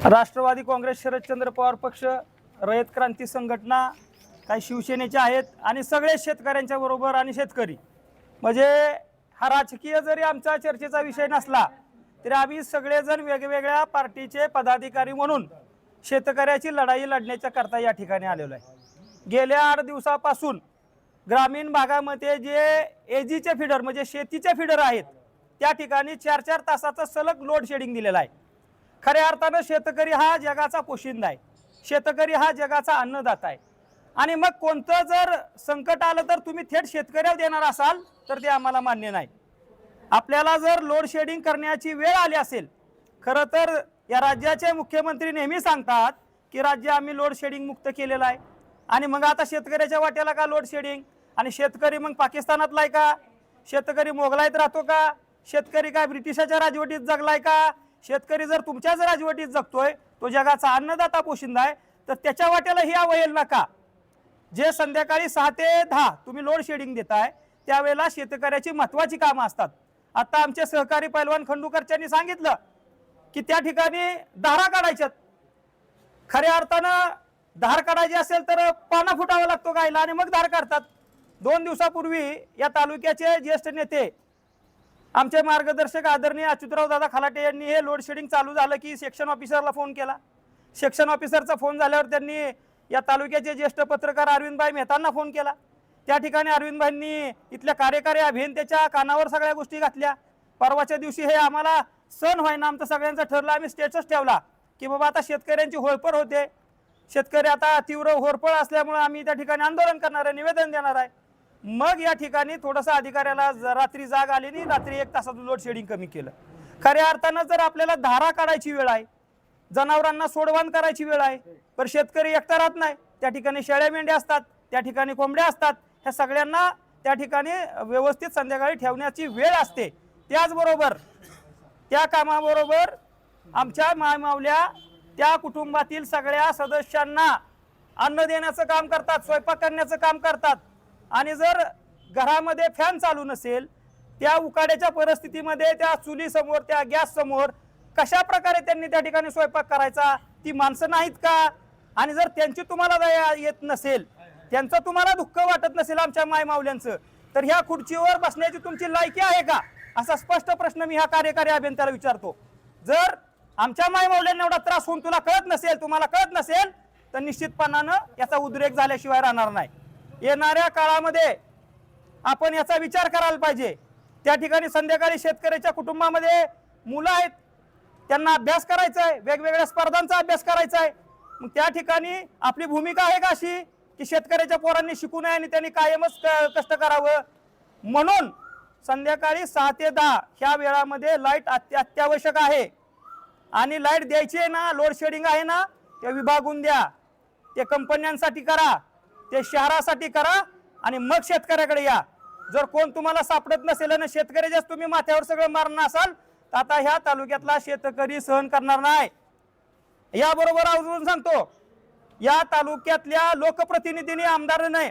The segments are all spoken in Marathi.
राष्ट्रवादी काँग्रेस, शरदचंद्र पवार पक्ष, रयत क्रांती संघटना, काही शिवसेनेचे आहेत आणि सगळे शेतकऱ्यांच्या बरोबर आणि शेतकरी म्हणजे हा राजकीय जरी आमचा चर्चेचा विषय नसला तरी आम्ही सगळेजण वेगवेगळ्या पार्टीचे पदाधिकारी म्हणून शेतकऱ्याची लढाई लढण्याच्या करता या ठिकाणी आलेलो आहे। गेल्या 8 दिवसापासून ग्रामीण भागामध्ये जे एजीचे फीडर म्हणजे शेतीचे फीडर आहेत त्या ठिकाणी 4-4 तासाचं सलग लोड शेडिंग दिलेलं आहे। खऱ्या अर्थानं शेतकरी हा जगाचा पोशिंदा आहे, शेतकरी हा जगाचा अन्नदाता आहे आणि मग कोणतं जर संकट आलं तर तुम्ही थेट शेतकऱ्यावर देणार असाल तर ते आम्हाला मान्य नाही। आपल्याला जर लोड शेडिंग करण्याची वेळ आली असेल, खरं तर या राज्याचे मुख्यमंत्री नेहमी सांगतात की राज्य आम्ही लोड शेडिंग मुक्त केलेलं आहे आणि मग आता शेतकऱ्याच्या वाट्याला का लोड शेडिंग? आणि शेतकरी मग पाकिस्तानातला आहे का? शेतकरी मोगलाईत राहतो का? शेतकरी काय ब्रिटिशाच्या राजवटीत जगलाय का? शेतकरी जर तुमच्याच राजवटीत जगतोय, तो जगाचा अन्नदाता पोशिंदा आहे, तर त्याच्या वाट्याला ही अवहेल नका। जे संध्याकाळी 6 ते 10 तुम्ही लोड शेडिंग देताय त्यावेळेला शेतकऱ्याची महत्त्वाची कामं असतात। आता आमचे सहकारी पैलवान खंडूकरच्यांनी सांगितलं की त्या ठिकाणी धारा काढायच्यात। खऱ्या अर्थानं धार काढायची असेल तर पाना फुटावा लागतो गायला आणि मग धार काढतात। 2 दिवसापूर्वी या तालुक्याचे ज्येष्ठ नेते आमचे मार्गदर्शक आदरणीय अच्युतराव दादा खलाटे यांनी हे लोड शेडिंग चालू झालं की सेक्शन ऑफिसरला फोन केला। सेक्शन ऑफिसरचा फोन झाल्यावर त्यांनी या तालुक्याचे ज्येष्ठ पत्रकार अरविंदभाई मेहतांना फोन केला। त्या ठिकाणी अरविंदभाईंनी इथल्या कार्यकारी अभियंत्याच्या कानावर सगळ्या गोष्टी घातल्या। परवाच्या दिवशी हे आम्हाला सण व्हायना आमचं सगळ्यांचं ठरलं, आम्ही स्टेटस ठेवला की बाबा आता शेतकऱ्यांची होळपळ होते, शेतकरी आता तीव्र होरपळ असल्यामुळे आम्ही त्या ठिकाणी आंदोलन करणार आहे, निवेदन देणार आहे। मग या ठिकाणी थोडंसं अधिकाऱ्याला रात्री जाग आली नाही, रात्री 1 तासाचं लोड शेडिंग कमी केलं। खऱ्या अर्थानं जर आपल्याला धारा काढायची वेळ आहे, जनावरांना सोडवान करायची वेळ आहे, पण शेतकरी एकटा राहत नाही, त्या ठिकाणी शेळ्या मेंढ्या असतात, त्या ठिकाणी कोंबड्या असतात, ह्या सगळ्यांना त्या ठिकाणी व्यवस्थित संध्याकाळी ठेवण्याची वेळ असते। त्याचबरोबर त्या कामाबरोबर आमच्या मायमावल्या त्या कुटुंबातील सगळ्या सदस्यांना अन्न देण्याचं काम करतात, स्वयंपाक करण्याचं काम करतात आणि जर घरामध्ये फॅन चालू नसेल, त्या उकाड्याच्या परिस्थितीमध्ये त्या चुलीसमोर त्या गॅस समोर कशा प्रकारे त्यांनी त्या ठिकाणी स्वयंपाक करायचा? ती माणसं नाहीत का? आणि जर त्यांची तुम्हाला दया येत नसेल, त्यांचं तुम्हाला दुःख वाटत नसेल आमच्या मायमावल्यांचं, तर ह्या खुर्चीवर बसण्याची तुमची लायकी आहे का? असा स्पष्ट प्रश्न मी ह्या कार्यकारी अभियंत्याला विचारतो। जर आमच्या मायमावल्यांना एवढा त्रास होऊन तुला कळत नसेल, तुम्हाला कळत नसेल, तर निश्चितपणानं याचा उद्रेक झाल्याशिवाय राहणार नाही। येणाऱ्या काळामध्ये आपण याचा विचार करायला पाहिजे। त्या ठिकाणी संध्याकाळी शेतकऱ्याच्या कुटुंबामध्ये मुलं आहेत, त्यांना अभ्यास करायचा आहे, वेगवेगळ्या स्पर्धांचा अभ्यास करायचा आहे। मग त्या ठिकाणी आपली भूमिका आहे का अशी की शेतकऱ्याच्या पोरांनी शिकू नये आणि त्यांनी कायमच कष्ट करावं? म्हणून संध्याकाळी 6 ते 10 ह्या वेळामध्ये लाईट अत्यावश्यक आहे आणि लाईट द्यायची आहे ना, लोड शेडिंग आहे ना, ते विभागून द्या, ते कंपन्यांसाठी करा, ते शहरासाठी करा आणि मग शेतकऱ्याकडे या। जर कोण तुम्हाला सापडत नसेल आणि शेतकऱ्याच्याच तुम्ही माथ्यावर सगळं मारणार असाल तर आता ह्या तालुक्यातला शेतकरी सहन करणार नाही। याबरोबर अजून सांगतो, या तालुक्यातल्या लोकप्रतिनिधींनी आमदारांनी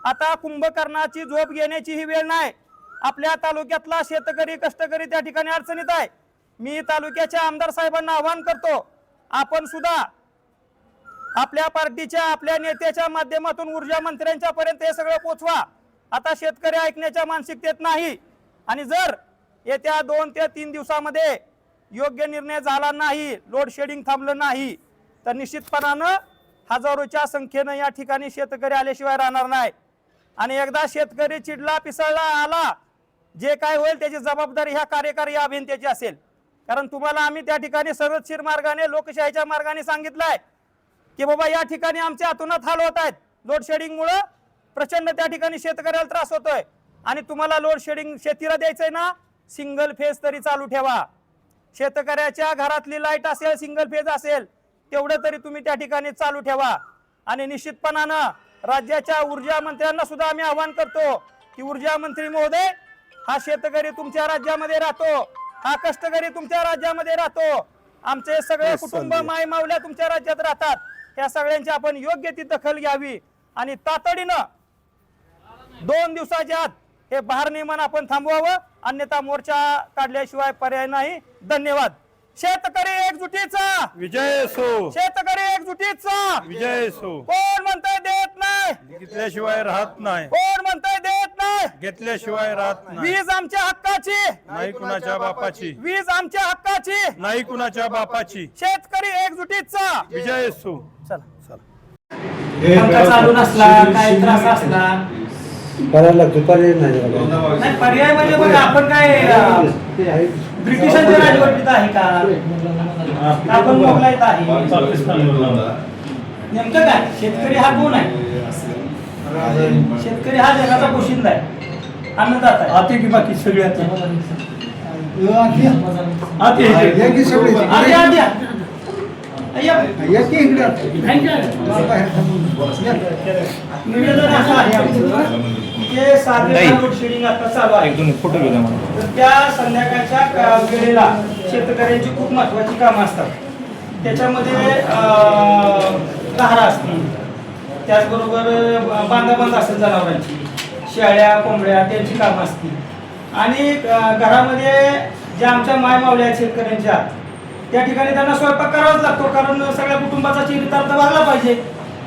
आता कुंभकर्णाची झोप घेण्याची ही वेळ नाही। आपल्या तालुक्यातला शेतकरी कष्टकरी त्या ठिकाणी अडचणीत आहे। मी तालुक्याच्या आमदार साहेबांना आवाहन करतो, आपण सुद्धा आपल्या पार्टीच्या आपल्या नेत्याच्या माध्यमातून ऊर्जा मंत्र्यांच्या पर्यंत हे सगळं पोचवा। आता शेतकरी ऐकण्याच्या मानसिकतेत नाही आणि जर येत्या 2 ते 3 दिवसामध्ये योग्य निर्णय झाला नाही, लोड शेडिंग थांबलं नाही, तर निश्चितपणानं हजारोच्या संख्येनं या ठिकाणी शेतकरी आल्याशिवाय राहणार नाही। आणि एकदा शेतकरी चिडला पिसळला आला, जे काय होईल त्याची जबाबदारी ह्या कार्यकारी अभियंत्याची असेल। कारण तुम्हाला आम्ही त्या ठिकाणी सरळशीर मार्गाने लोकशाहीच्या मार्गाने सांगितलंय की बाबा या ठिकाणी आमचे अतोनात हाल होत आहेत, लोड शेडिंगमुळे प्रचंड त्या ठिकाणी शेतकऱ्याला त्रास होतोय आणि तुम्हाला लोड शेडिंग शेतीला द्यायचंय ना, सिंगल फेज तरी चालू ठेवा। शेतकऱ्याच्या घरातली लाईट असेल, सिंगल फेज असेल, तेवढं तरी तुम्ही त्या ठिकाणी चालू ठेवा। आणि निश्चितपणानं राज्याच्या ऊर्जा मंत्र्यांना सुद्धा आम्ही आवाहन करतो की ऊर्जा मंत्री महोदय, हा शेतकरी तुमच्या राज्यामध्ये राहतो, हा कष्टकरी तुमच्या राज्यामध्ये राहतो, आमचे सगळे कुटुंब मायमावल्या तुमच्या राज्यात राहतात, ह्या सगळ्यांची आपण योग्य ती दखल घ्यावी आणि तातडीनं 2 दिवसाच्या आत हे भारनियमन आपण थांबवावं, अन्यथा मोर्चा काढल्याशिवाय पर्याय नाही। धन्यवाद। शेतकरी एकजुटीचा विजय असो, शेतकरी एकजुटीचा विजय असो. कोण म्हणतंय देत नाही, घेतल्याशिवाय राहत नाही, कोण म्हणतंय देत नाही. घेतल्याशिवाय राहत नाही. वीज आमच्या हक्काची, नाही कुणाच्या बापाची, वीज आमच्या हक्काची, नाही कुणाच्या बापाची. शेतकरी एकजुटीचा विजय असो. चला पंखा चालू नसला काय त्रास असला दुपारी नाही पर्याय म्हणजे बघा आपण काय ब्रिटिशांच्या राजवटीत आहे का आपण मोगलाईत आहे नेमकं काय शेतकरी हा कोण आहे शेतकरी हा जगाचा पोशिंदा आहे अन्नदाता आहे आते की बाकी सगळे आते आधी निवेदन असं आहे आमचं की साधे लोडशेडिंग आता चालू आहे फोटो घेऊन तर त्या संध्याकाळच्या वेळेला शेतकऱ्यांची खूप महत्वाची कामं असतात त्याच्यामध्ये लहारा असतील त्याचबरोबर बांधाबांध असेल जनावरांची शेळ्या कोंबड्या त्यांची कामं असतील आणि घरामध्ये ज्या आमच्या मायमावल्या आहेत शेतकऱ्यांच्या त्या ठिकाणी त्यांना स्वयंपाक करावाच लागतो कारण सगळ्या कुटुंबाचा चरितार्थ भागला पाहिजे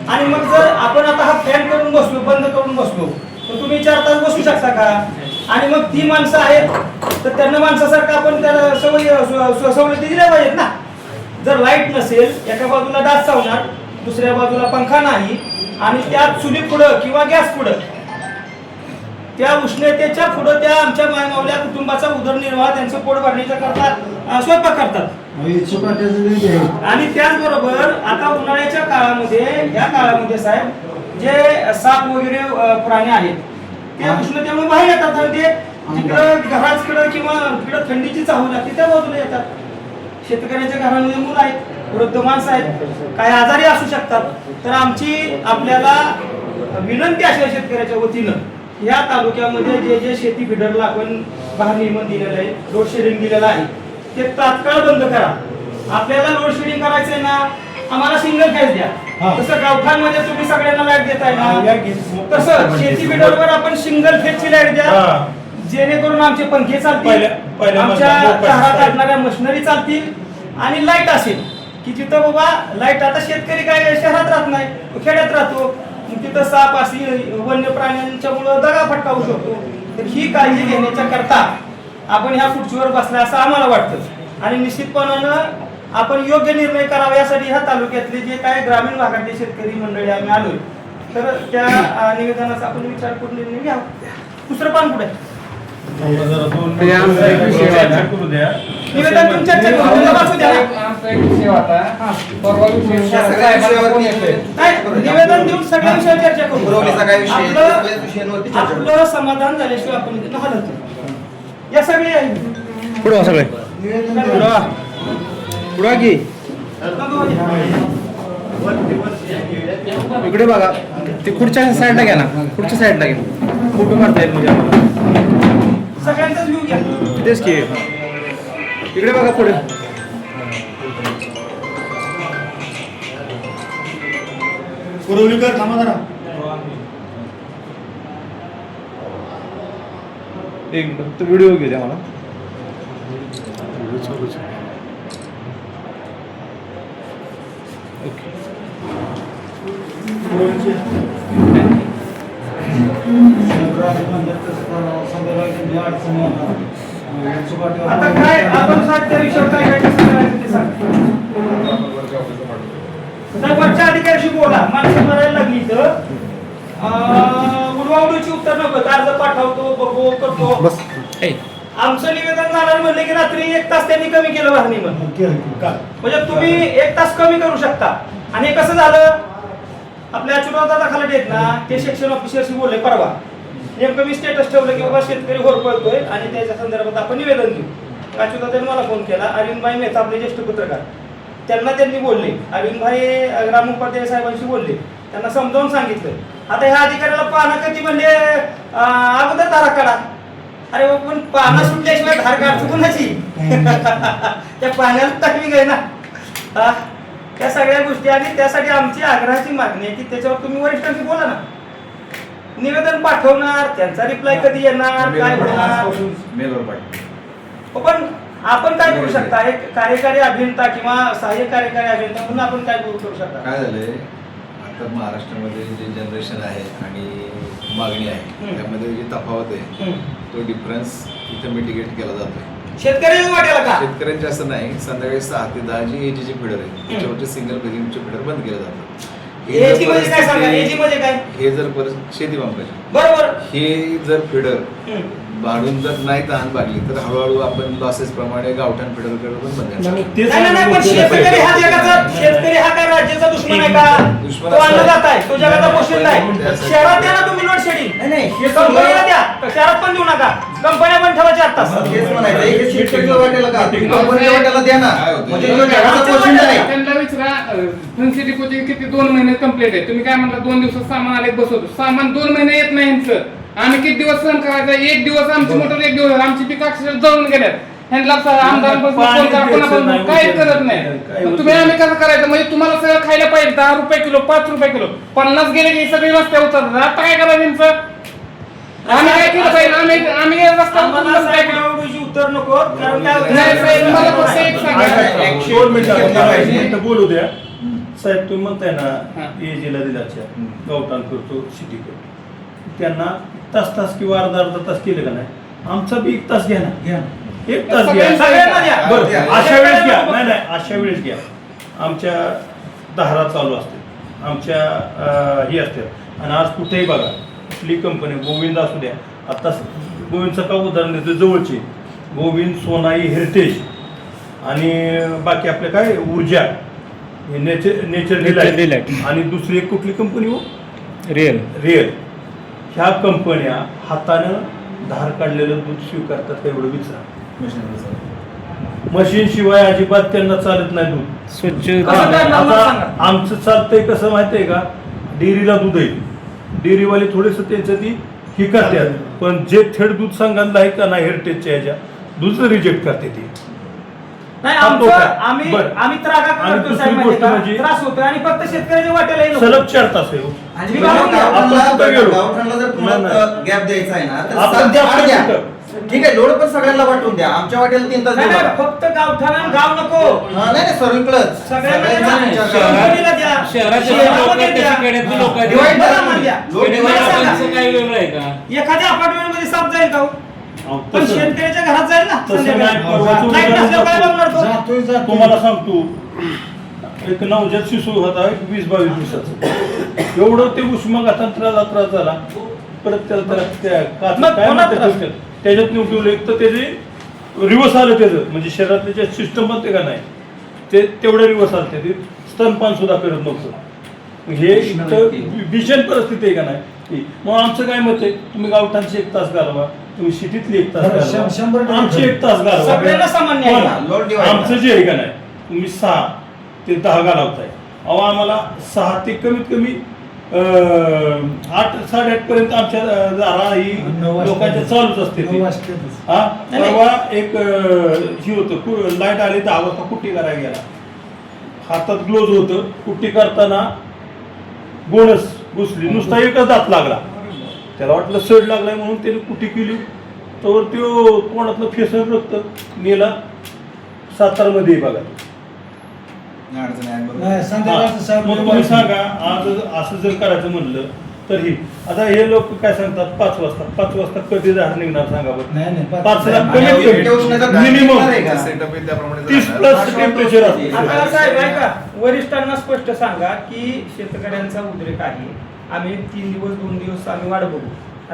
आणि मग जर आपण आता हा फॅन करून बसलो बंद करून बसलो तर तुम्ही 4 तास बसू शकता का आणि मग ती माणसं आहेत तर त्यांना माणसासारखं आपण त्याला सवलती दिल्या पाहिजेत ना जर लाईट नसेल एका बाजूला डास चावणार दुसऱ्या बाजूला पंखा नाही आणि त्या चुली पुढं किंवा गॅस पुढं त्या उष्णतेच्या पुढं त्या आमच्या मायमावल्या कुटुंबाचा उदरनिर्वाह त्यांचं पोट भरण्याच्या करता स्वयंपाक करतात आणि त्याचबरोबर आता उन्हाळ्याच्या काळामध्ये या काळामध्ये साहेब जे साप वगैरे प्राणी आहेत ते उष्णतेमुळे बाहेर येतात आणि ते तिकडं घराकडं किंवा तिकडं थंडीची चाहूल लागते त्या बाजूला येतात शेतकऱ्याच्या घरामध्ये मुलं आहेत वृद्ध माणसं आहेत काही आजारी असू शकतात तर आमची आपल्याला विनंती अशा शेतकऱ्याच्या वतीनं या तालुक्यामध्ये जे जे शेती फिडरला आपण भार नियमन दिलेलं आहे लोड शेडिंग दिलेलं आहे ते तात्काळ बंद करा आपल्याला लोड शेडिंग करायचंय ना आम्हाला सिंगल फेज द्या तसं गावठाणमध्ये तुम्ही सगळ्यांना लाईट देताय ना तसं शेती फिडरवर आपण सिंगल फेजची लाईट द्या जेणेकरून आमचे पंखे चालतील आमच्या तारा काढणाऱ्या मशिनरी चालतील आणि लाईट असेल की जिथं बाबा लाईट आता शेतकरी काय शहरात राहत नाही खेड्यात राहतो तिथं साप अशी वन्य प्राण्यांच्या मुळे दगा फटका होऊ शकतो तर ही काळजी घेण्याच्या करता आपण ह्या खुर्चीवर बसला असं आम्हाला वाटतं आणि निश्चितपणानं आपण योग्य निर्णय करावा यासाठी ह्या तालुक्यातले जे काय ग्रामीण भागातले शेतकरी मंडळी आम्ही आलोय तर त्या निवेदनाचा आपण विचार करून निर्णय घ्यावा दुसरं पान कुठे निवेदन तुम्ही चर्चा करून वाचू द्या निवेदन देऊन सगळ्या विषयावर चर्चा करू आपलं समाधान झाल्याशिवाय आपण हलत या सगळे पुढं सगळे पुढं की इकडे बघा ते पुढच्या साईडला घ्या ना पुढच्या साईडला घ्या फोटो मारता येईल म्हणजे सगळ्यांचाच व्ह्यू घ्या तेच की इकडे बघा पुढे पुरवलीकर थांबा जरा एक मिनिट तो व्हिडिओ घेऊ द्या मला आता काय आपण त्या विषयावर काय काय वरच्या अधिकाऱ्याशी बोला माणसं मरायला लागली तर उडवाउडीची उत्तर नको अर्ज पाठवतो बघू करतो बस आमचं निवेदन झालं म्हणले की रात्री 1 तास त्यांनी कमी केलं वाहनी म्हणजे तुम्ही 1 तास कमी करू शकता आणि हे कसं झालं आपल्या अच्युतराव दादा खालटे आहेत ना ते सेक्शन ऑफिसरशी बोलले परवा नेमकं मी स्टेटस ठेवलं की बाबा शेतकरी होरपळतोय आणि त्याच्या संदर्भात आपण निवेदन देऊ अच्युतदादांनी मला फोन केला अरविंदभाई मेहता आपले ज्येष्ठ पत्रकार त्यांनी बोलले अरविंदभाई ग्रामोपाध्याय साहेबांशी बोलले त्यांना समजावून सांगितलं आता ह्या अधिकाऱ्याला पाहणं कधी म्हणले अगोदर धारा काढा अरे पण पाहणं सुटल्याशिवाय धार काढतो कोणाची त्या पाण्याला टाकली आहे ना त्या सगळ्या गोष्टी आणि त्यासाठी आमची आग्रहाची मागणी आहे की त्याच्यावर तुम्ही वरिष्ठांशी बोला ना निवेदन पाठवणार त्यांचा रिप्लाय कधी येणार काय होणार पण आपण काय करू शकता एक कार्यकारी अभियंता किंवा सहाय्यक कार्यकारी अभियंता म्हणून आपण काय करू शकता? काय झालंय आता महाराष्ट्रामध्ये जे जनरेशन आहे आणि मागणी आहे त्यामध्ये जी तफावत आहे तो डिफरन्स इथं मिटिगेट केला जातोय. शेतकरी वाटेल का? शेतकऱ्यांचे असं नाही, संध्याकाळी 6 ते 10 जी एजी ची फिडर आहे त्याच्यावरचे सिंगल फेजिंगचे फिडर बंद केले जातात. एजी म्हणजे काय सांगा? एजी म्हणजे काय? हे जर शेती पंपाचे बरोबर, हे जर फिडर वाढून जर नाही तहान लागली तर हळूहळू आपण लॉसेस प्रमाणे गावठाण फिडर पण बंद करणार. नाही पण शेतकरी हा जगाचा शेतकरी हा काय राज्याचा दुश्मन आहे का? दुश्मन तो अन्नदाता आहे, तो जगाचा पोषण आहे. शहरात द्या ना तुम्ही लोड शेडिंग, नाही कंपनीला द्या, शहरात पण देऊ नका. कंपन्या पण ठेवायच्या आत्ताच. तेच म्हणायचं हे शेतकऱ्याच्या वाट्याला का कंपनीच्या वाट्याला द्या ना, काय होतं? म्हणजे जो जगाचा पोषण आहे. त्यांना विचारा फनसी डिपोची किती 2 महिने कंप्लीट आहे. तुम्ही काय म्हणता 2 दिवसात सामान आले बसवतो. सामान 2 महिने येत नाही यांचं. आम्ही किती दिवस सहन करायचं? 1 दिवस आमची मोटर 1 दिवस आमची पिक अक्षरशः जळून गेल्यात. ह्यांना आमदारांपासून फोन करा, कोणापासून काहीच करत नाही. मग तुम्ही आम्ही कसं करायचं? म्हणजे तुम्हाला सगळं खायला पाहिजे 10 रुपये किलो, 5 रुपये किलो, 50 गेले की सगळे रस्ते उतरतात. आता काय करायचं यांचं? आम्ही काय केलं पाहिजे? आम्ही आम्हाला रस्ता साहेब एवढी उत्तर नको, कारण काय होतं? नाही साहेब, मला फक्त एक सांगा. 2 मिनिटं बोलू द्या. साहेब तुम्ही म्हणताय ना हा. एजीला दिलाच्या गावठाण करतो सिटी करतो, त्यांना तास किंवा अर्धा तास केले का नाही? आमचा बी 1 तास घ्या ना, 1 तास घ्या. सगळ्यांना द्या. बरं अशा वेळेस घ्या. नाही अशा वेळेस घ्या. आमच्या धारा चालू असते, आमच्या हे असते. आणि आज कुठेही बघा कुठली कंपनी गोविंद असू द्या, आता गोविंदचं का उदाहरण देतो, जवळचे गोविंद, सोनाई, हेरिटेज आणि बाकी आपले काय ऊर्जा, नेचर डिलाइट आणि दुसरी एक कुठली कंपनी हो रिअल रिअल. ह्या कंपन्या हातानं धार काढलेलं दूध स्वीकारतात का एवढं विचारा. मशीन शिवाय अजिबात त्यांना चालत नाही दूध स्वच्छ. कसं काय मला आता सांगा? आमचं चालतंय कसं माहितीये का? डेअरीला दूध आहे, डेअरीवाले थोडेस त्यांचं ती ही करतात, पण जे थेट दूध संघाला आहे का नाही हेरिटेजच्या ह्याच्या दूध रिजेक्ट करते ती. नाही हा, तो आमचं काय? आम्ही बरं. आम्ही त्रागा आणि करतो दुसरी साहेब, माहिती गोष्ट का? म्हणजे- त्रास होतोय आणि फक्त शेतकऱ्याच्या वाट्याला येईल. सलग 4 तास आहे हो. आणि मी गावाला गेलो. आपण कुठं गेलो? गावठाणला जर तुम्हाला गॅप द्यायचा आहे ना तर आपण 7 ते 8 द्या. कुठं? ठीक आहे, लोड पण सगळ्यांना वाटून द्या. आमच्या वाट्याला 3 तास नाही देऊ नाही, नका. फक्त गावठाण आणि गाव नको, नाही सर्विकलच सगळ्यांना द्या. सगळ्यांना कंपनीला द्या, शहरामध्ये द्या. Divide बघा करा. मला द्या. लोड divide मला करा. सांगा, काही वेगळं आहे का? एखाद्या अपार्टमेंट मध्ये साप जाईल का हो? पण तसं- शेतकऱ्याच्या घरात जाईल ना तसं नाही. संध्याकाळी. लाईट नसल्यावर काय बघणार तो? तुम्हाला सांगतो, एक नवजात शिशू होता, एक 20-22 दिवसाचा. एवढं ते उष्माघातांत्राला त्रास झाला. परत त्याला त्या काच मग काय कोणाला म्हणतात त्रास? त्याच्यात निवडून एक तर त्याचे रिवर्स आलं त्याचं, म्हणजे शरीरातले जे सिस्टम म्हणते का नाही ते तेवढं रिवर्स आलं. ते स्तनपान सुद्धा करत नव्हतं. हे इथं भीषण परिस्थिती आहे का नाही. मग आमचं काय मत आहे, तुम्ही गावठाणची 1 तास घालवा, तुम्ही सिटीतली 1 तास घालवा, आमची 1 तास सगळ्यांना सामान्य आहे ना. लोड पण divide आमचं जे आहे का नाही, तुम्ही 6 ते 10 घालवताय. अहो आम्हाला 6 ते कमीत कमी 8-8:30 पर्यंत आमच्या दारा ही लोकांच्या चालूच असते ती. हा परवा एक ही होतं, लाईट आली 10 वाजता कुट्टी करायला गेला, हातात ग्लोज होतं, कुट्टी करताना गोणस घुसली, नुसता एकच दात लागला. त्याला वाटलं सड लागलाय म्हणून त्याने कुट्टी केली, तर तो कोणातलं फेसन रक्त नेला सातारमध्ये बघा. अडचण आहे बरोबर. हा. मग तुम्ही सांगा, आज असं जर करायचं म्हणलं तर ही आता हे लोक काय सांगतात 5 वाजता कधी धार निघणार सांगा बरं. 5ला कमीत कमी मिनिमम सेटअप आहे त्याप्रमाणे 30+ टेम्परेचर असते. आता साहेब ऐका, वरिष्ठांना स्पष्ट सांगा की शेतकऱ्यांचा उद्रेक आहे, आम्ही 3 दिवस 2 दिवस आम्ही वाट बघू,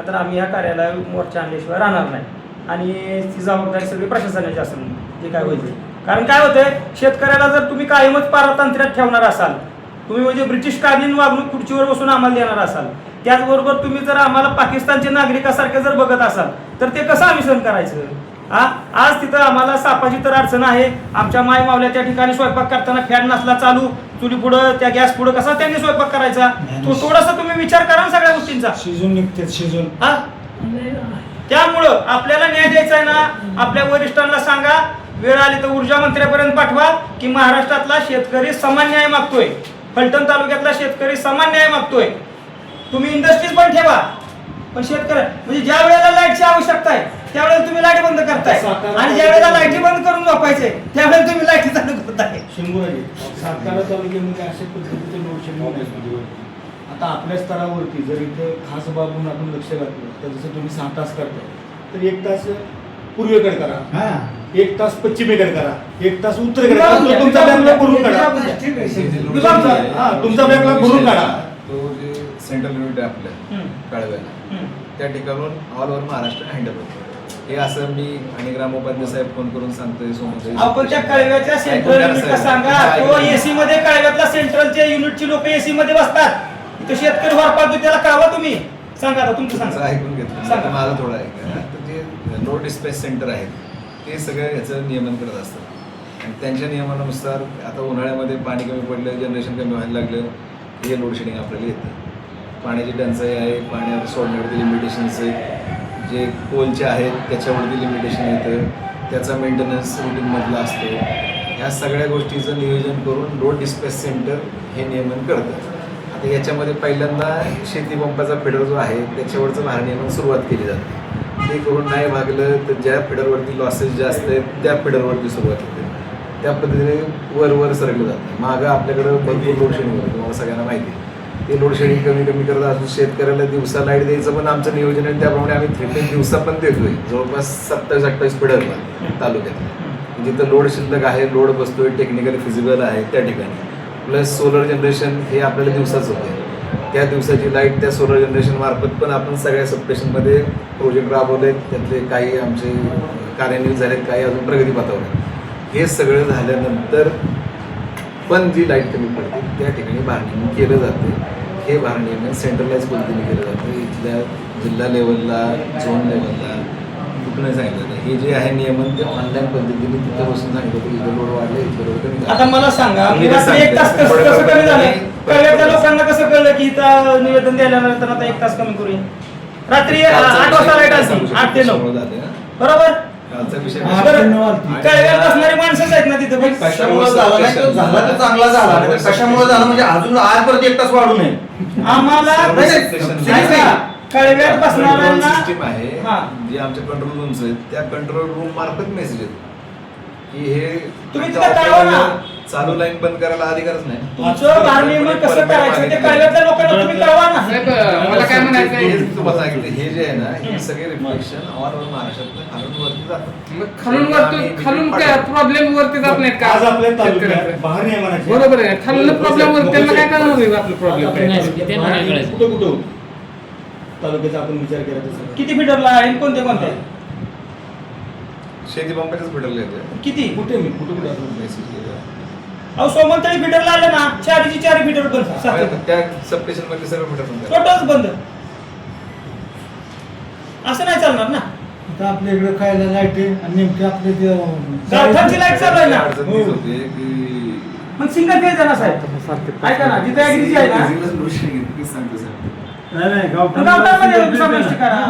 तर आम्ही ह्या कार्याला मोर्चा आणल्याशिवाय राहणार नाही. आणि ती जबाबदारी सगळी प्रशासनाची असेल जे काय होईल. कारण काय होतंय, शेतकऱ्याला जर तुम्ही कायमच पारतंत्र्यात ठेवणार असाल, तुम्ही म्हणजे ब्रिटिशकालीन वागणूक खुर्चीवर बसून आम्हाला देणार असाल, त्याचबरोबर तुम्ही जर आम्हाला पाकिस्तानचे नागरिकासारखे जर बघत असाल तर ते कसं आम्ही सहन करायचं? आज तिथं आम्हाला सापाची तर अडचण आहे. आमच्या माय मावल्या त्या ठिकाणी स्वयंपाक करताना फॅन नसला चालू, चुली पुढं त्या गॅस पुढं कसा त्यांनी स्वयंपाक करायचा? तो थोडासा तुम्ही विचार करा ना सगळ्या गोष्टींचा. शिजून निघते शिजून. त्यामुळं आपल्याला न्याय द्यायचा आहे ना, आपल्या वरिष्ठांना सांगा, वेळ आली तर ऊर्जा मंत्र्यापर्यंत पाठवा की महाराष्ट्रातला शेतकरी समान न्याय मागतोय, फलटण तालुक्यातला शेतकरी समान न्याय मागतोय. तुम्ही इंडस्ट्रीज पण ठेवा, पण शेतकरी म्हणजे ज्या वेळेला लाईटची आवश्यकता आहे त्यावेळेला तुम्ही लाईट बंद करताय आणि ज्यावेळेला लाईटी बंद करून झोपायचे त्यावेळेला तुम्ही लाईटी चालू करताय. सातारा तालुक्यामध्ये अशा पद्धतीचे लोड शेडिंग होण्यासाठी आता आपल्या स्तरावरती जर इथं खास बाबून आपण लक्ष घातलं तर जसं तुम्ही 6 तास करताय तर 1 तास पूर्वेकडे करा, 1 तास पश्चिमेकडे करा, 1 तास उत्तरेकडे करा. तो तुमचा बॅकलॉग भरून काढा. तुमचा बॅकलॉग भरून काढा. तो जे सेंट्रल युनिट आहे आपल्या कळव्याला त्या ठिकाणून ऑल ओव्हर महाराष्ट्र हँडल होतो. हे असं मी आणि ग्रामोपाध्याय साहेब फोन करून सांगतोय सोमवारी. आपण त्या कळव्याच्या सेंट्रल युनिटला सांगा, तो एसी मध्ये कळव्यातला सेंट्रलच्या युनिटची लोक एसी मध्ये बसतात. तो शेतकरी वापरतो त्याला कळवा तुम्ही सांगा. आता तुमचं तुमचं सांगा. ऐकून घेतलं सांगा. माझं थोडं ऐका. तर जे लोड डिस्पॅच सेंटर आहेत ते सगळं याचं नियमन करत असतात आणि त्यांच्या नियमानुसार आता उन्हाळ्यामध्ये पाणी कमी पडलं, जनरेशन कमी व्हायला लागलं, हे लोड शेडिंग आपल्याला येतं. पाण्याची टंचाई आहे, पाण्यावर सोडण्यावरती लिमिटेशन्स आहेत, जे कोलचे आहेत त्याच्यावरती लिमिटेशन येतं, त्याचा मेंटेनन्स रुटीनमधला असतो. ह्या सगळ्या गोष्टीचं नियोजन करून लोड डिस्पॅच सेंटर हे नियमन करतं. आता याच्यामध्ये पहिल्यांदा शेती पंपाचा फिडर जो आहे त्याच्यावरचं भारनियमन सुरुवात केली जाते. ते करून नाही भागलं तर ज्या फिडरवरती लॉसेस जास्त आहेत त्या फिडरवरती सुरुवात होते. त्या पद्धतीने वर सरकलं जातं. मागं आपल्याकडं भरपूर लोड शेडिंग होतं, तुम्हाला सगळ्यांना माहिती आहे. ते लोड शेडिंग कमी करत असून शेतकऱ्याला दिवसा लाईट द्यायचं पण आमचं नियोजन आहे. त्याप्रमाणे आम्ही 3 दिवसा पण देतोय जवळपास 27-28 फिडरला तालुक्यात, जिथं लोड शिल्लक आहे, लोड बसतोय, टेक्निकली फिजिबल आहे त्या ठिकाणी. प्लस सोलर जनरेशन हे आपल्याला दिवसाच होते. त्या दिवसाची लाईट त्या सोलर जनरेशन मार्फत पण आपण सगळ्या सबस्टेशनमध्ये प्रोजेक्ट राबवले. त्यातले काही आमचे कार्यान्वित झालेत, काही अजून प्रगतीपथावर आहेत. हे सगळं झाल्यानंतर पण जी लाईट कमी पडते त्या ठिकाणी भारनियमन केलं जातं. हे भारनियमन सेंट्रलाइज पद्धतीने केलं जातं. इथल्या जिल्हा लेवलला, झोन लेवलला कुठं सांगितलं. हे जे आहे नियमन ते ऑनलाईन पद्धतीने तिथं बसून सांगितलं की इथं लोड वाढलं, इथं लोड कमी झालं. आता मला सांगा, मी मी रात्री 1 तास कसं थोडं कमी झालं? थोडं कळव्याच्या लोकांना कसं कळलं की इथं निवेदन द्यायल्यानंतर आता 1 तास कमी करूया? रात्री 8 वाजता लाईट असते, 8 ते 9 बरोबर. कालचा विषय कळव्यात बसणारी माणसंच आहेत ना तिथं पण. कशामुळे झाला नाही तो झाला तर चांगला झाला नाही तर कशामुळे झाला म्हणजे अजून आज परत 1 तास वाढू नये. आम्हाला ऐका, कळव्यात बसणाऱ्यांना सिस्टीम आहे हा. जे आमच्या कंट्रोल रूम्स आहेत त्या कंट्रोल रूम मार्फत मेसेज येतो की हे तुम्ही तिथं कळवा ना. चालू लाईन बंद करायला अधिकारच नाही. तुमचं भारनियमन कसं करायचं ते कळव्यातल्या लोकांना तुम्ही कळवा ना. साहेब, मला काय म्हणायचं आहे, हे तुम्हाला सांगितलं हे जे आहे ना हे सगळे रिफ्लेक्शन ऑल ओव्हर महाराष्ट्रात खालून वरती जातात. मग खालून काय प्रॉब्लेम वरती जात नाहीत का आज आपल्या तालुक्यात शेतकऱ्यांचं? भारनियमनाचे बरोबर आहे. खालून प्रॉब्लेम वर त्यांना काय करणार होईल आपलं प्रॉब्लेम कुठं कुठं तालुक्याचा आपण विचार केला तसं किती फीटरला आहे आणि कोणते कोणते? शेती पंपाच्याच फिटरला येते किती? कुठे असं मेसेज केला. अहो सोमनतळी फीटरला आले ना, 4 फीटर बंद, त्या सबस्टेशन मध्ये सर्व फिटर बंद टोटलच बंद. असं नाही चालणार ना. आता आपल्या इकडे खायला लाईट आहे आणि नेमके आपले ते गावठाणची लाईट चालू आहे ना. अडचण हीच होते की मग सिंगल फेज आहे ना साहेब. ऐका ना, जिथे ऍग्रीची आहे ना, सांगतो सर नाही गावठाणमध्ये समाविष्ट करा.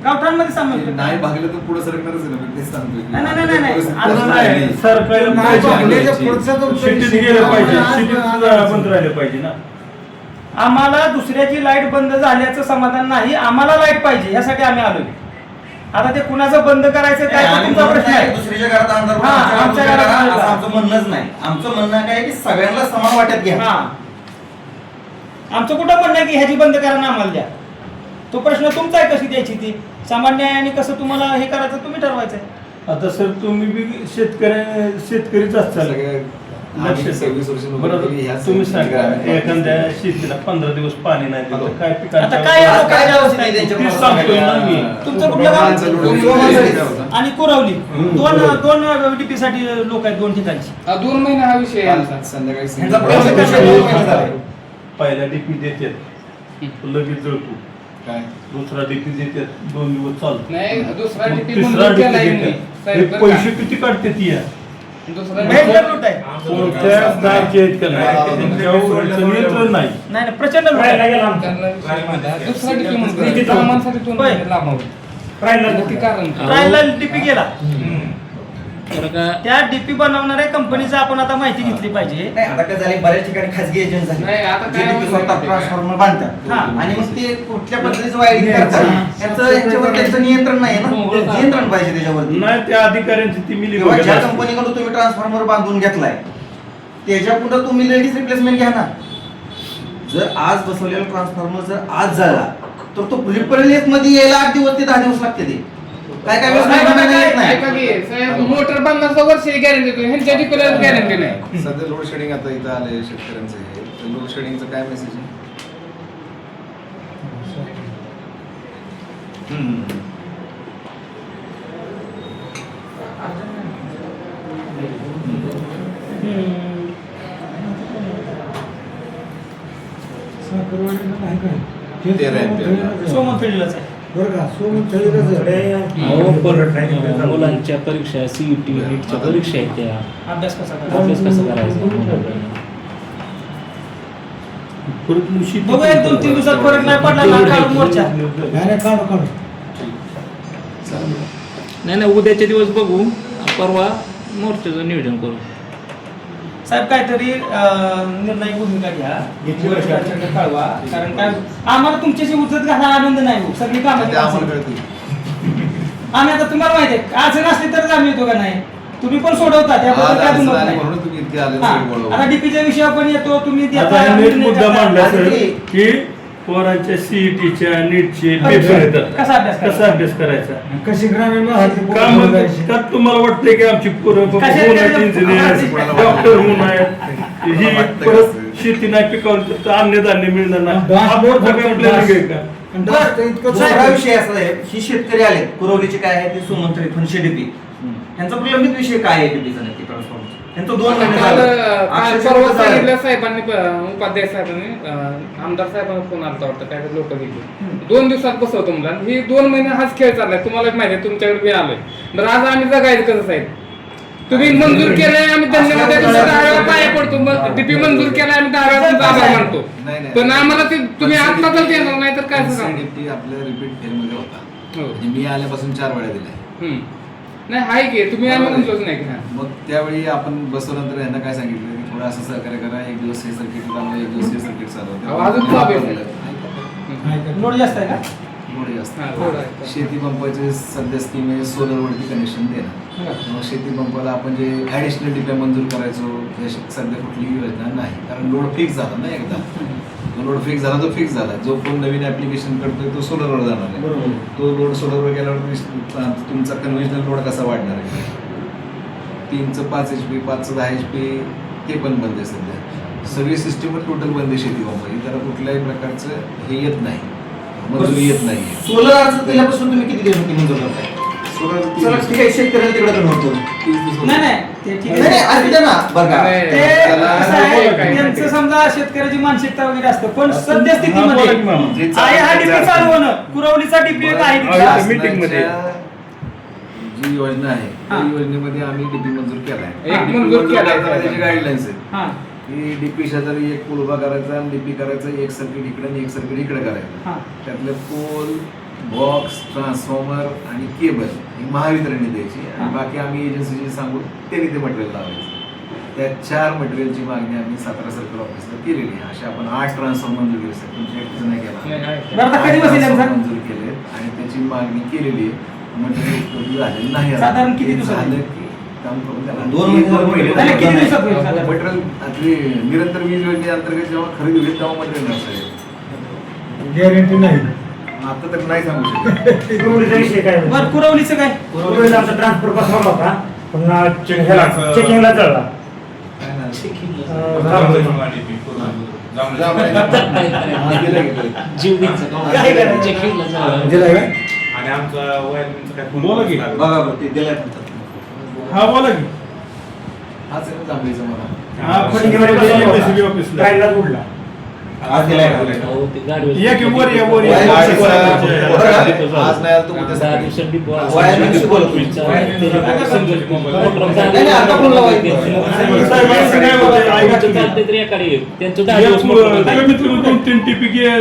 गावठाणमध्ये समाविष्ट करा. नाही भागलं तर पुढे सरकणारच आहे ना मी तेच सांगतोय की नाही, नाही, नाही, नाही. परिस्थिती आता तशी नाही. आहे. सरकार नाही, भागल्याच्या पुढचं तुमचं सिटीत गेलं पाहिजे, सिटीत बंद राहिलं पाहिजे ना. आम्हाला दुसऱ्याची लाईट बंद झाल्याचं समाधान नाही, आम्हाला लाईट पाहिजे यासाठी आम्ही आलोय. आता ते कुणाचं बंद करायचं काय तो तुमचा प्रश्न आहे. दुसऱ्याच्या घरात अंधार हा, आमच्या घरात असं अंधार. आमचं म्हणणंच नाही. आमचं म्हणणं काय की सगळ्यांना समान वाटत घ्या. हा, आमचं कुठं म्हणणं आहे की ह्याची बंद करा ना आम्हाला द्या. तो प्रश्न तुमचा आहे, कशी द्यायची ती सामान्य आहे आणि कसं तुम्हाला हे करायचं तुम्ही ठरवायचं आहे. आता सर तुम्ही बी शेतकरीच असताल. सगळ्या लक्ष आम्ही 26 वर्ष नोकरी बरोबर. केली, ह्या तुम्ही सगळ्या सांगा ठिकाणी एखाद्या शेतीला 15 दिवस पाणी नाही दिलं काय आता पिकांचं काय आज काय व्यवस्था आहे त्यांच्या तेच सांगतोय ना मी. तुमचं कुठलं गाव? माणसं लुटून आणि कुरवली दोन डीपी साठी लोक आहेत 2 ठिकाणची. 2 महिने हा विषय आहे आमचा. संध्याकाळी ह्यांचा प्रश्न प्रश्न काय काय झाला? पहिला डीपी देतात लगेच जळतो, काय दुसरा डीपी देतात 2 दिवस चालतो, नाही, दुसरा मग DP तिसरा मंजूर केलाय डीपी मी. देतात. साहेब, हे बरं का? पैसे किती काढते ती या दुसरा भयंकर लूट आहे. कोणत्या दारचे आहेत का नाही त्यांच्यावर नियंत्रण नाही. नाही नाही, प्रचंड लूट आहे. दुसरा DP मंजूर कामांसाठी 2 महिने लांबवलं. नक्की कारण काय? ट्रायलला डीपी गेला. दुसरं का त्या डीपी बनवणाऱ्या कंपनीचं आपण आता माहिती घेतली पाहिजे. नाही, आता काय झाले बऱ्याच ठिकाणी खासगी एजंट झाले नाही, आता जे काय DP स्वतः होतं ट्रान्सफॉर्मर बांधतात हा. आणि मग ते कुठल्या पद्धतीचं वायरिंग करतात यांच्यावर त्यांचं नियंत्रण नाही ना नियंत्रण पाहिजे त्याच्यावरती नाही त्या अधिकाऱ्यांची ती मिली किंवा ज्या कंपनीकडून तुम्ही ट्रान्सफॉर्मर बांधून घेतलाय त्याच्या पुढे तुम्ही लेडीज रिप्लेसमेंट घ्या ना. जर आज बसवलेला ट्रान्सफॉर्मर जर आज झाला तर तो रिपेअर मध्ये यायला 8 दिवस ते 10 दिवस लागते ते काय वेळेस येत ऐका नाही. की साहेब, मोटर बांधण्याचं वर्षाची गॅरंटी देतो, ह्यांच्या डिपीला गॅरंटी नाही. सध्या लोड शेडिंग आता इथं आले शेतकऱ्यांचं हे तर लोड शेडिंगचं काय मेसेज आहे? सोमन फिल्डलाच आहे. मुलांच्या परीक्षा CET नीटच्या परीक्षा आहेत त्या अभ्यास कसा करायचा? अभ्यास कसा करायचा बघू 1-2-3 दिवसात फरक नाही पडला ना काढून मोर्चा. नाही उद्याचे दिवस बघू परवा मोर्चाचं नियोजन करू. साहेब काहीतरी निर्णायक भूमिका घ्या, वरिष्ठांच्याकडे कळवा. कारण काय आम्हाला तुमच्याशी उचलत घाला आनंद नाही हो. सगळी कामं ते आम्हाला कळते. आम्ही आता तुम्हाला माहिती आहे अडचण असली तरच आम्ही येतो का नाही. तुम्ही पण सोडवता त्याबद्दल काय दुमत नाही. म्हणून तुम्ही इतके आले हा. सगळे बोलवा. आता डीपीच्या विषयावर पण येतो तुम्ही आता देता, नीट निर्णय मुद्दा करता. मांडला सर आणि की पोरांच्या सीईटीच्या नीटचे पेपर येतात कसा अभ्यास करायचा? कसा अभ्यास करायचा कशी ग्रामीण का मग का तुम्हाला वाटतंय की आमची पोरं होऊन आहेत इंजिनियर डॉक्टर होऊन आहेत ही परत शेती नाही पिकावून तर अन्नधान्य मिळणार नाही हा मोठा काय प्लॅनिंग आहे का? दुसरा विषय असा आहे ही शेतकरी आले कुरवलीचे काय आहे ते सुमंत्री फनशे डीपी यांचा प्रलंबित विषय काय आहे डीपीचा नक्की ट्रान्सफॉर्मर यांचं 2 महिने काल झाले. काल अक्षरशः परवा झालं. सांगितलं साहेबांनी, उपाध्याय साहेबांनी, आमदार साहेबांना फोन आलता वाटतं, काय लोक घेतली 2 दिवसात बसवतो मुलांना. ही 2 महिने हाच खेळ चाललाय. तुम्हाला माहिती आहे, तुमच्याकडे मी आलोय. बरं आज आम्ही जगायचं कसं साहेब? तुम्ही मंजूर केलंय, आम्ही धन्यवाद देतो, 10 वेळा पाया पडतो. डीपी मंजूर केलाय, आम्ही 10 वेळा तुमचा आभार मानतो. नाही, नाही. पण आम्हाला ते तुम्ही आता तर देणार नाही तर काय सांगा. NCDP आपल्या रिपीट फेलमध्ये होता. हो. म्हणजे मी आल्यापासून 4 वेळा दिलाय. नाही आहे की तुम्ही आम्ही म्हणतोच नाही की हा. मग त्यावेळी आपण बसवल्यानंतर यांना काय सांगितलं की थोडं असं सहकार्य करा, एक दिवस हे सर्किट चालवा, एक दिवस हे सर्किट अहो, अजून चालवा. चालू आहे. लोड जास्त आहे का? थोडे जास्त. हा, थोडं आहे. शेती पंपाचे सध्या स्कीम आहे सोलरवरती कनेक्शन देणं. मग शेती पंपाला आपण जे ऍडिशनल डिप्या मंजूर करायचो हे सध्या कुठलीही योजना नाही, कारण लोड फिक्स झाला ना एकदा. जो लोड फिक्स झाला तो फिक्स झाला. जो कोण नवीन ऍप्लिकेशन करतोय तो सोलरवर जाणार आहे. तो लोड सोलरवर गेल्यावर तुमचा कन्व्हेन्शनल लोड कसा वाढणार आहे? 3चं 5 HP, 5चं 10 HP ते पण बंद आहे सध्या. सगळी सिस्टीमवर टोटल बंद आहे शेती पंपाची. त्याला कुठल्याही प्रकारचं हे येत नाही, मंजुरी येत नाही. सोलर अर्ज केल्यापासून तुम्ही किती दिवस मंजूर करताय? सोलर चला ठीक आहे शेतकऱ्याला तिकडे कन्व्हर्ट करू. 30 दिवस. नाही नाही ते ठीक नाही नाही आहे. अर्ज द्या ना बघा. नाही, ते त्याला कसं आहे, काय त्यांचं माहिती. समजा शेतकऱ्याची मानसिकता वगैरे असतं पण हा, सद्यस्थितीमध्ये बोला की मामा. जे आहे हा चालू डीपी चालू होणं कुरवलीचा डीपी एक आहे तिथला. हा, meeting मध्ये. जी योजना आहे त्या हा. योजनेमध्ये आम्ही डीपी मंजूर केलाय. एक DP मंजूर केलाय. करताना त्याचे गाईडलाईन्स आहेत हा की डीपी शेजारी एक पूल उभा करायचा आणि डीपी करायचं, एक सर्किट इकडे आणि एक सर्किट इकडे करायचं. हा त्यातले पोल, बॉक्स, ट्रान्सफॉर्मर आणि केबल ही महावितरणने द्यायची आणि हा. बाकी आम्ही एजन्सीचे सांगून त्यांनी ते मटेरियल लावायचं. त्या 4 मटेरियलची मागणी आम्ही सातारा सर्कल ऑफिसला केलेली आहे. अशा आपण 8 ट्रान्सफॉर्मर मंजूर केले सर, तुमच्या एकटीचं नाही केला. नाही, आहे. बरं, आता कधी बसेल यांचं? मंजूर केले आणि त्याची मागणी केलेली आहे. मटेरियल उपलब्ध झालेलं नाही. साधारण किती दिवसात? झालं की काम करून त्याला 2 महिने त्याला किती दिवसात होईल साधारण? मटेरियल आपली निरंतर वीज योजनेअंतर्गत जेव्हा खरेदी होईल तेव्हा मटेरियल नसतं. गॅरंटी नाही. आता तर नाही सांगू शकत. बरं कुरवलीचं काय? आमचा ट्रान्सफर बसवला होता पुन्हा चेकिंगला चढला. काय नाही. जीव घ्यायचा काय करायचं? चेकिंगला जावं. दिलाय का? आणि आमचा वायरमॅनचं काय फोन बोला की. बघा बरं ते दिलाय म्हणतात. हा बोला की. हाच आहे ना जांभळीचा मला. हा फडणवीस ऑफिसला ट्रायलला उडला. आज दिलाय का? अहो, ते गाडीवर- या की वर या, वर या. वायर- आज वायर- आज नाही आला तो उद्या 10 सकाळी. दिवसांनी डिपो- वायरमॅनशी बोलतो. मोटर- नाही, नाही, आता बोलला वायर. साहेबांचं काय होतं, ऐका तुम्ही. चालते तर एकाकडे ये. त्यांचं 10 दिवस एक मोटर बंद आहे. कमीत कमी 2-3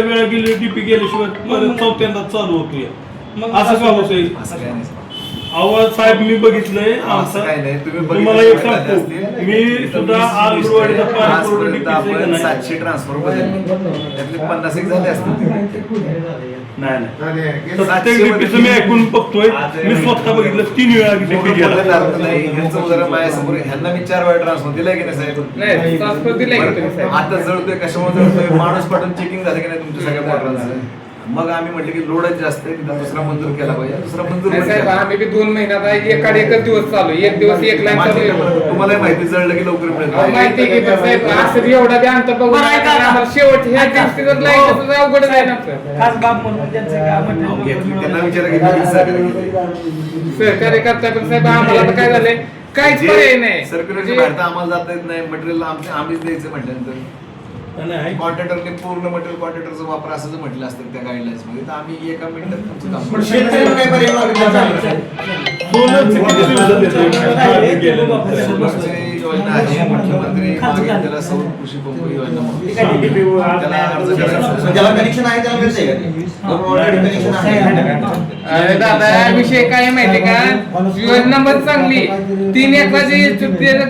वेळा गेले डीपी गेल्याशिवाय परत चौथ्यांदा चालू होतोय. मग असं का होतंय? असं काय नाही. आवाज साहेब मी बघितलंय असं काही नाही, तुम्ही तुम्हाला एक बघितलं सांगतो असतील. मी सुद्धा आज गुरुवारीचा पाणी पुरवठा आजपर्यंत आपण डिपीचं नाही 700 ट्रान्सफर बदलले, त्यातले 50 एक झाले असतील. नाही प्रत्येक डिपीचं मी ऐकून बघतोय, मी स्वतः बघितलं 3 वेळा डिपी बोलण्याचा गेला. अर्थ नाही, ह्यांचं उदाहरण माझ्यासमोर आहे. ह्यांना मी 4 वेळा ट्रान्सफर दिलाय की नाही साहेब? नाही ट्रान्सफर दिलाय की तुम्ही साहेब? आता जळतोय कशामुळे जळतोय, माणूस पाठवून चेकिंग झालं की नाही तुमच्या सगळ्या मोटरांचं? मग आम्ही म्हटलं की लोडच जास्त आहे, तिथं दुसरा मंजूर केला पाहिजे, दुसरा मंजूर नाही पण साहेब केला. आम्ही बी 2 महिन्यात एकच दिवस चालू, एक दिवस एक लाईन चालू आहे. तुम्हाला माहिती जळलं की लवकर मिळत अहो, नाही. माहिती आहे की पण साहेब असं बी एवढा बी अंतर बघून बरं, ऐका ना. आम्हाला शेवट ह्या दिवशी जर लाईट असेल तर अवघड आहे ना सर. खास बाब म्हणून त्यांचं काम अहो, घेतली. त्यांना विचारा की किती सहकार्य केलंय. सहकार्य करताय पण साहेब आम्हाला आता काय झालंय काहीच पर्याय नाही. सर्क्युलरच्या बाहेर तर आम्हाला जाता येत नाही, मटेरियल आम्हीच द्यायचं म्हटल्यानंतर नाही, कॉन्ट्रॅक्टरने पूर्ण मटेरियल कॉन्ट्रॅक्टरचा वापर असं जर म्हटलं असतं त्या गाईडलाईन्स मध्ये, तर आम्ही एका मिनिटात तुमचं काम पण करू. शेतकऱ्यांना काय पर्याय मागितला? सोलरचं किती दिवसात येतंय? गेल्यानंतर. सोलरची योजना आहे, मुख्यमंत्री मागे त्याला सौर कृषी पंप योजना म्हणून त्याला अर्ज करायचा. पण ज्याला कनेक्शन आहे त्याला मिळतंय का ते? ऑलरेडी कनेक्शन आहे. अरे दादा विषय काय आहे माहितीये का, योजना पण चांगली 3 एकराची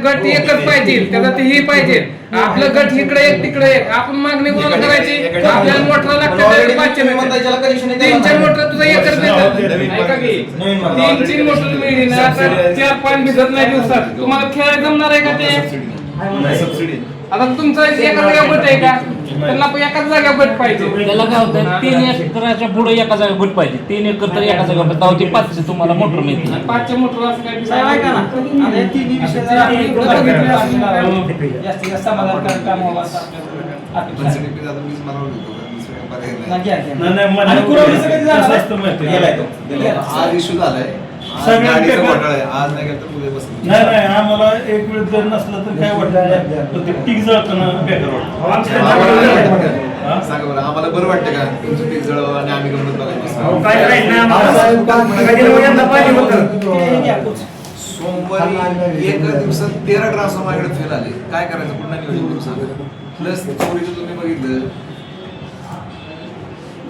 गट एकच पाहिजे, त्याचा ते ही पाहिजे. आपलं गट इकडे एक तिकडे एक, आपण मागणी कोणाला करायची? आपल्याला मोटर लागतं ऑलरेडी पाचशे तुम्ही म्हणताय ज्याला कनेक्शन आहे त्याला 3-4 मोटर तुझा एकर देतात. नवीन ऐका की नवीन मोटर. 3-3 मोटर मिळली ना तर 4-5 भिजत नाही दिवसात. तुम्हाला खेळायला जमणार आहे का ते? सबसिडी आता तुमचा एका जागेवर गट आहे का? त्यांना पण एकाच जागेवर गट पाहिजे. त्याला काय होतं 3 एकराच्या पुढे एका जागा गट पाहिजे, 3 एकर तर एका जागा तेव्हा ते 500 तुम्हाला मोटर मिळते. 5च्या मोटर असं काय साहेब ऐका ना, आता हे तिन्ही विषय जर आपण इकडे बघितले असतील, जास्तीत जास्त समाधानकारक काम व्हावं असं आपल्याला अपेक्षा आहे. सबसिडी आता मीच मला देतो का? दुसरं काय पर्याय ना नाही. घ्या, घ्या. नाही, नाही, मला आणि पुरवठीचं कधी झालं? कसं असतं माहिती आहे? गेलाय तो. गेलाय. आज इश्यू झालाय, आज सगळ्या गाडीचा पेपर- घोटाळा आहे, आज नाही गेलं तर उद्या बसलं. नाही नाही आम्हाला एक वेळ जर नसलं तर काय वाटत नाही, पण ते टीक जळताना बेकार वाटतं. हा? सांगा बरं, आम्हाला बरं वाटतं का तुमचं पीक जळव आणि आम्ही गंमत बघायला बसलो? हे घ्या, कुछ. सोमवारी एका दिवसात 13 ट्रान्सफॉर्मर माझ्याकडे फेल आले. काय करायचं, पुन्हा नियोजन करू सांगा. प्लस चोरीचं तुम्ही बघितलं,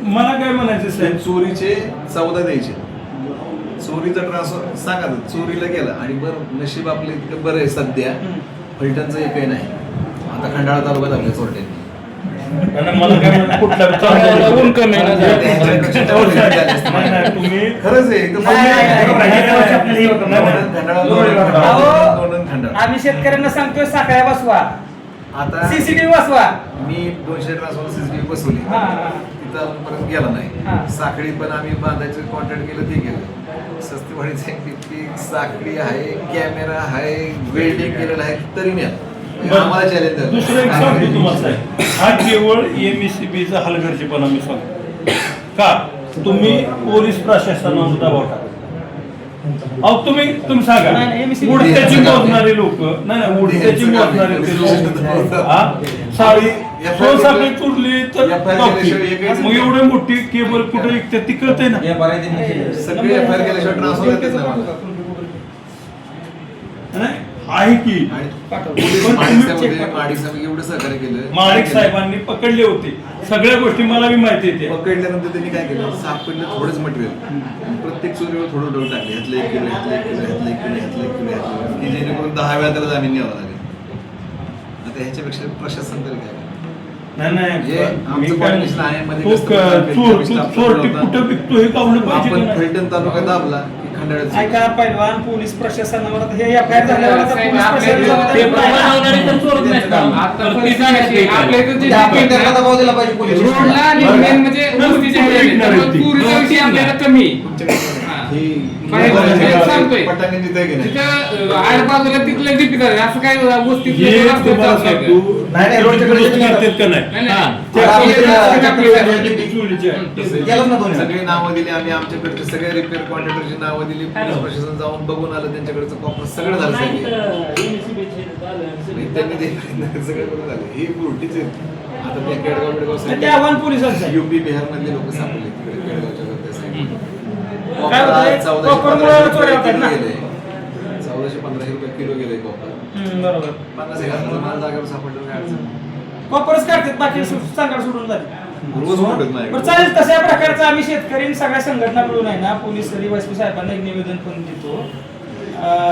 मला काय म्हणायचं साहेब, चोरीचे 14 द्यायचे. चोरीचा ट्रान्सफर सांगा ना, चोरीला गेला आणि बरं नशीब आपलं इतकं बरं आहे सध्या, फलटणचं एकही नाही. आता खंडाळा तालुक्यात आपल्या चोरट्यांनी आणि मला काय म्हणायचं, कुठला विचार ऊन कमी आहे ना जरा. नाही, नाही, तुम्ही खरंच आहे इथं नाही, नाही, खंडाळा. आम्ही शेतकऱ्यांना सांगतोय साखळ्या बसवा, आता सीसीटीव्ही बसवा. मी 200 ट्रान्सफॉर्मर सीसीटीव्ही बसवली, हा, हा. तिथं अजूनपर्यंत गेला हा. नाही. साखळी पण आम्ही बांधायचं कॉन्ट्रॅक्ट केलं, ते केलं. सस्तीवाडीचे किती साखळी आहे, कॅमेरा आहे, वेल्डिंग केलेलं आहे, तरी नाही आम्हाला चॅलेंज झालं. दुसरं एक सांगतो तुम्हाला साहेब, हा केवळ MSCBचा हलगर्जीपणा मी सांगतो का, तुम्ही पोलीस प्रशासनावर दबाव टाका. अहो तुम्ही सांगा, नाही, नाही, MSCB उडत्याची मोजणारे लोक, नाही उडत्याची मोजणारे ते लोक, हा साडी साखळी तुरली तर बापरे. मग एवढी मोठी केबल कुठे विकते ती कळते ना. या पर्याय त्यांनी केले. सगळे FIR केल्याशिवाय ट्रान्सफर येतेच नाही मला. नाही, आहे की आणि पण माडिकसाहेब तुम्ही- होते, माडिकसाहेब एवढं सहकार्य केलं. माळिक साहेबांनी पकडले होते, सगळ्या गोष्टी मला बी माहिती येते. पकडल्यानंतर त्यांनी काय केलं, सापडलं थोडंच मटेरियल, प्रत्येक चोरीवर थोडं डोळ टाकले, ह्यातलं 1 किलो, ह्यातलं 1 किलो, ह्यातलं 1 किलो, ह्यातलं 1 किलो, ह्यातलं 1 किलो, की जेणेकरून 10 वेळा त्याला जामीन न्यावा लागेल. आता ह्याच्यापेक्षा प्रशासन तरी काय नाही जे नाही, आमचं मी काय coordination आहे, मध्ये तो customer आहे, चोर staff चोरटी होता. कुठं विकतो हे कावलं पाहिजे आपण का नाही? फलटण तालुका दाबला की खंडाळ्याचं ऐका पैलवान, पोलीस प्रशासनावर आता हे FIR झाल्यावर आता साहेब, पोलीस आपल्या प्रशासनावर पेपर बनवणारे तर चोरत नाहीत का? आता परिस्थिती आपल्या इथं जे आपण त्यांना दबाव दिला पाहिजे पोलीस रोडला आणि मेन म्हणजे वस्तीच्या ह्याच्यात. त्यामुळे चोरीचा विषय आपल्याला कमी. बाहेर बाहेर सांगतोय. पटांगण जिथे गेले तिथं आडबाजूला तिथलं डीपी असं काय वस्तीत हे रस्त्यात तुम्हाला चालू आहे का? सांगतो, नाही, रोडच्या कडे दुरुस्त करतात का नाही? नाही, हा. नाही. ते आता आपल्या आपल्या- रस्त्यात आपल्या- चोरीचे आहे. केलंच ना दोन्ही. सगळी नावं दिली आम्ही, आमच्याकडचे सगळे रिपेअर कॉन्ट्रॅक्टरची नावं दिली, पोलीस प्रशासन जाऊन बघून आलं, त्यांच्याकडचं कॉपर सगळं झालं. त्यांनी ते सगळं करून झालं. हे उलटीचे आता त्या केडगाव ते आव्हान पोलिसांचं आहे. UP बिहार मधले लोक सापडले तिकडे केडगावच्या वरच्या side. काय होतंय? कॉपरमुळं चोऱ्या होतात ना. 1400-1500 रुपये किलो गेले कॉपर. बरोबर. 50,000 माल जागेवर सापडलं, काय अडचण नाही. कॉपरच काढतात, बाकी सांगाड सोडून जाते. रोज भेटत नाही. बरं चालेल, तशा प्रकारचं आम्ही शेतकरी सगळ्या संघटना मिळून आहे ना पोलीस डीवायएसपी साहेबांना एक निवेदन पण देतो.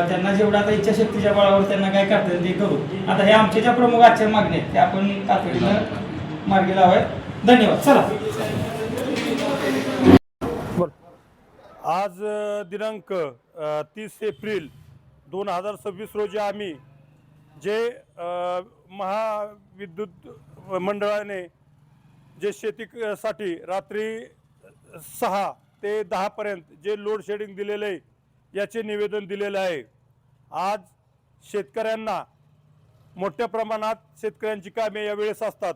त्यांना जेवढा आता इच्छाशक्तीच्या बळावर त्यांना काय करता येईल ते करू. आता हे आमच्या ज्या प्रमुख आजच्या मागण्या आहेत त्या आपण तातडीनं मार्गी लावायत. धन्यवाद. चला. आज दिनांक 30 एप्रिल 2026 रोजी आम्ही जे महाविद्युत मंडळाने जे शेतीसाठी रात्री 6 ते 10 पर्यंत जे लोड शेडिंग दिलेलं आहे याचे निवेदन दिलेलं आहे. आज शेतकऱ्यांना मोठ्या प्रमाणात शेतकऱ्यांची कामे यावेळेस असतात.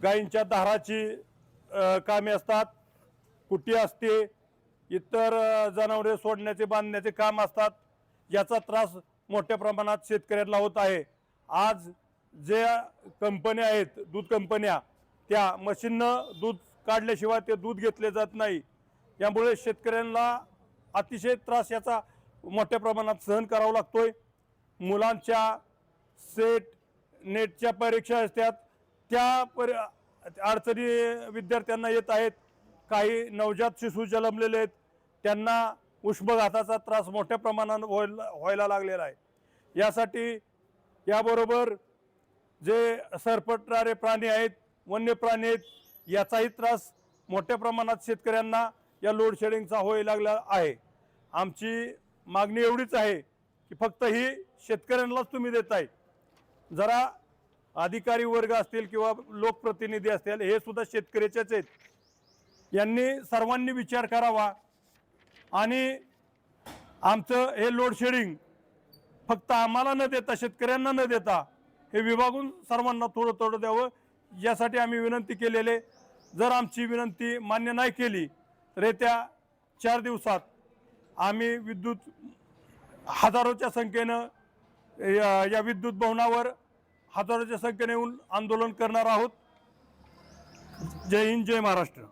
गायींच्या धाराची कामे असतात, कुटी असते, इतर जनावरे सोडण्याचे बांधण्याचे काम असतात. याचा त्रास मोठ्या प्रमाणात शेतकऱ्यांना होत आहे. आज जे कंपन्या आहेत दूध कंपन्या त्या मशीननं दूध काढल्याशिवाय ते दूध घेतले जात नाही. यामुळे शेतकऱ्यांना अतिशय त्रास याचा मोठ्या प्रमाणात सहन करावा लागतोय. मुलांच्या सेट नेटच्या परीक्षा असतात त्या अडचणी विद्यार्थ्यांना येत आहेत. काही नवजात शिशू जन्मलेले आहेत त्यांना उष्माघाताचा त्रास मोठ्या प्रमाणात व्हायला लागलेला आहे. यासाठी याबरोबर जे सरपटणारे प्राणी आहेत, वन्य प्राणी आहेत, याचाही त्रास मोठ्या प्रमाणात शेतकऱ्यांना या लोड शेडिंगचा व्हायला लागला आहे. आमची मागणी एवढीच आहे की फक्त ही शेतकऱ्यांनाच तुम्ही देताय. जरा अधिकारी वर्ग असतील किंवा लोकप्रतिनिधी असतील हे सुद्धा शेतकऱ्याचेच आहेत. यांनी सर्वांनी विचार करावा आणि आमचं हे लोड शेडिंग फक्त आम्हाला न देता शेतकऱ्यांना न देता हे विभागून सर्वांना थोडं थोडं द्यावं यासाठी आम्ही विनंती केलेले. जर आमची विनंती मान्य नाही केली तर येत्या 4 दिवसात आम्ही विद्युत हजारोच्या संख्येनं या विद्युत भवनावर हजारोच्या संख्येने येऊन आंदोलन करणार आहोत. जय हिंद, जय महाराष्ट्र.